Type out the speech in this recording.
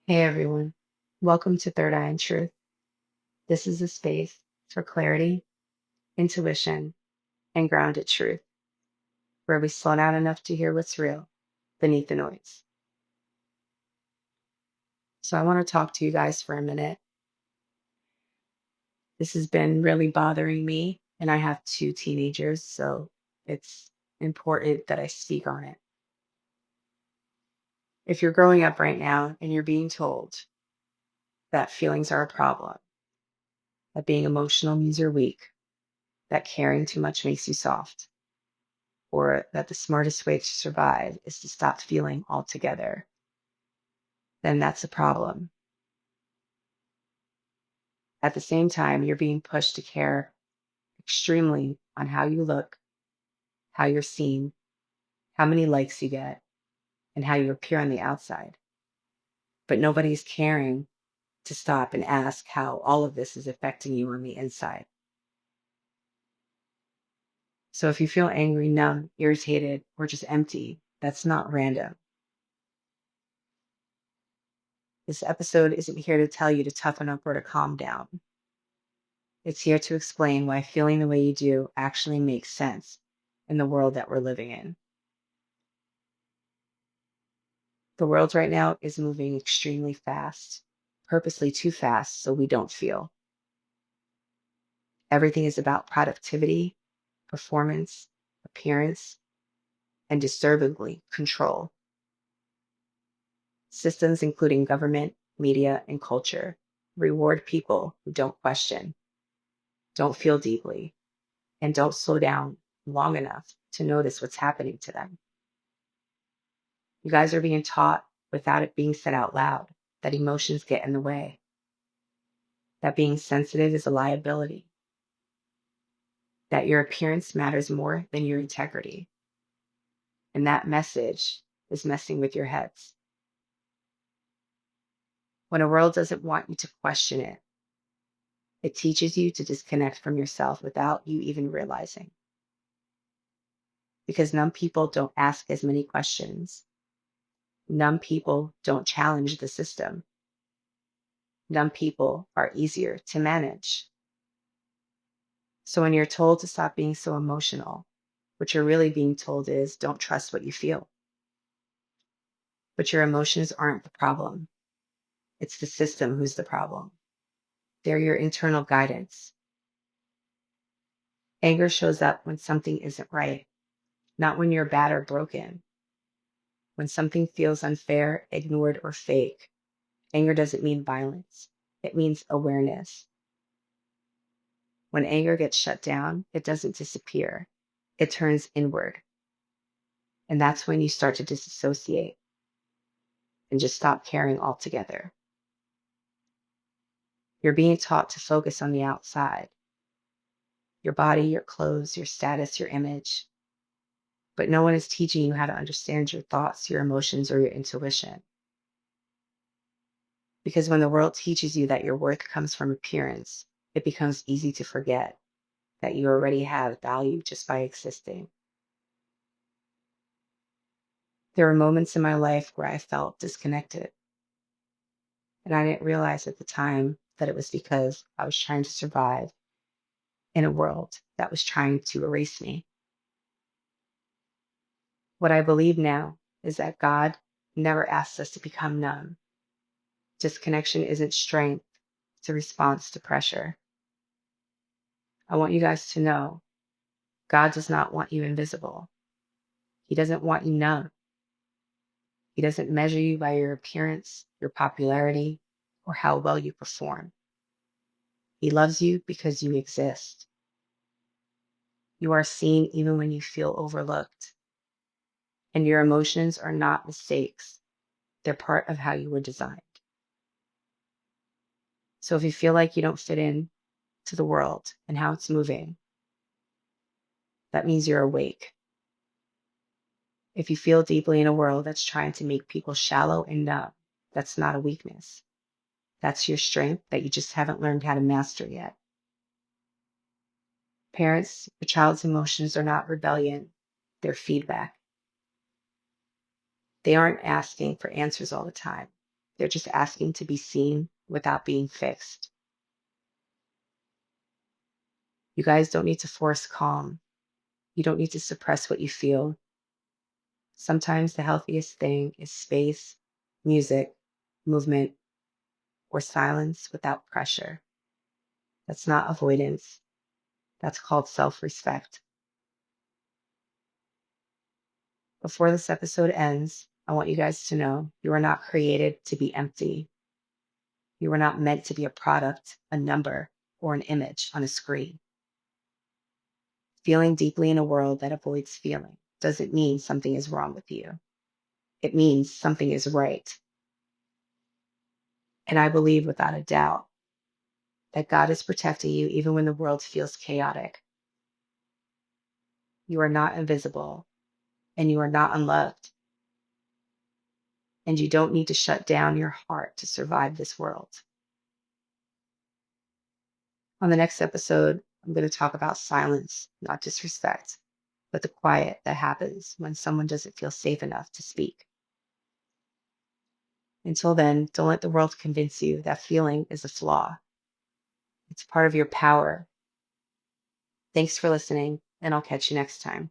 Hey everyone, welcome to Third Eye and Truth. This is a space for clarity, intuition, and grounded truth, where we slow down enough to hear what's real beneath the noise. So, I want to talk to you guys for a minute. This has been really bothering me, and I have two teenagers, so it's important that I speak on it. If you're growing up right now and you're being told that feelings are a problem, that being emotional means you're weak, that caring too much makes you soft, or that the smartest way to survive is to stop feeling altogether, then that's a problem. At the same time, you're being pushed to care extremely on how you look, how you're seen, how many likes you get, and how you appear on the outside. But nobody's caring to stop and ask how all of this is affecting you on the inside. So if you feel angry, numb, irritated, or just empty, that's not random. This episode isn't here to tell you to toughen up or to calm down. It's here to explain why feeling the way you do actually makes sense in the world that we're living in. The world right now is moving extremely fast, purposely too fast so we don't feel. Everything is about productivity, performance, appearance, and disturbingly, control. Systems, including government, media, and culture, reward people who don't question, don't feel deeply, and don't slow down long enough to notice what's happening to them. You guys are being taught without it being said out loud that emotions get in the way, that being sensitive is a liability, that your appearance matters more than your integrity. And that message is messing with your heads. When a world doesn't want you to question it, it teaches you to disconnect from yourself without you even realizing. Because numb people don't ask as many questions. Numb people don't challenge the system. Numb people are easier to manage. So when you're told to stop being so emotional, what you're really being told is don't trust what you feel. But your emotions aren't the problem. It's the system who's the problem. They're your internal guidance. Anger shows up when something isn't right, not when you're bad or broken. When something feels unfair, ignored, or fake, anger doesn't mean violence. It means awareness. When anger gets shut down, it doesn't disappear. It turns inward. And that's when you start to disassociate and just stop caring altogether. You're being taught to focus on the outside, your body, your clothes, your status, your image. But no one is teaching you how to understand your thoughts, your emotions, or your intuition. Because when the world teaches you that your worth comes from appearance, it becomes easy to forget that you already have value just by existing. There were moments in my life where I felt disconnected, and I didn't realize at the time that it was because I was trying to survive in a world that was trying to erase me. What I believe now is that God never asks us to become numb. Disconnection isn't strength, it's a response to pressure. I want you guys to know God does not want you invisible. He doesn't want you numb. He doesn't measure you by your appearance, your popularity, or how well you perform. He loves you because you exist. You are seen even when you feel overlooked. And your emotions are not mistakes, they're part of how you were designed. So if you feel like you don't fit in to the world and how it's moving, that means you're awake. If you feel deeply in a world that's trying to make people shallow and numb, that's not a weakness. That's your strength that you just haven't learned how to master yet. Parents, your child's emotions are not rebellion, they're feedback. They aren't asking for answers all the time. They're just asking to be seen without being fixed. You guys don't need to force calm. You don't need to suppress what you feel. Sometimes the healthiest thing is space, music, movement, or silence without pressure. That's not avoidance. That's called self respect. Before this episode ends, I want you guys to know you are not created to be empty. You are not meant to be a product, a number, or an image on a screen. Feeling deeply in a world that avoids feeling doesn't mean something is wrong with you. It means something is right. And I believe without a doubt that God is protecting you even when the world feels chaotic. You are not invisible and you are not unloved. And you don't need to shut down your heart to survive this world. On the next episode, I'm going to talk about silence, not disrespect, but the quiet that happens when someone doesn't feel safe enough to speak. Until then, don't let the world convince you that feeling is a flaw. It's part of your power. Thanks for listening, and I'll catch you next time.